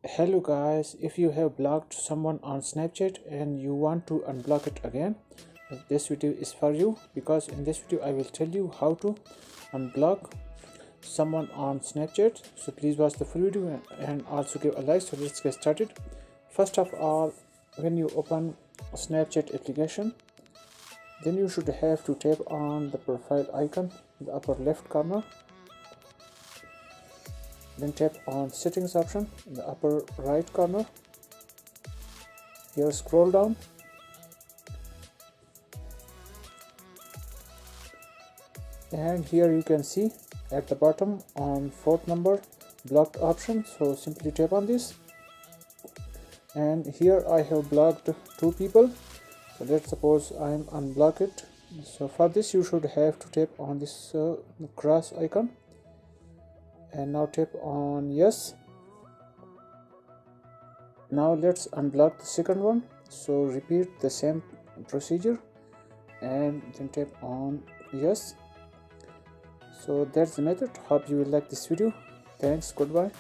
Hello guys, if you have blocked someone on Snapchat and you want to unblock it again, this video is for you, because in this video I will tell you how to unblock someone on Snapchat. So please watch the full video and also give a like. So let's get started. First of all, when you open Snapchat application, then you should have to tap on the profile icon in the upper left corner. Then tap on settings option in the upper right corner. Here scroll down and here you can see at the bottom on fourth number blocked option. So simply tap on this, and here I have blocked two people. So let's suppose I am unblock it. So for this you should have to tap on this cross icon and now tap on yes. Now let's unblock the second one. So repeat the same procedure and then tap on yes. So that's the method. Hope you will like this video. Thanks, goodbye.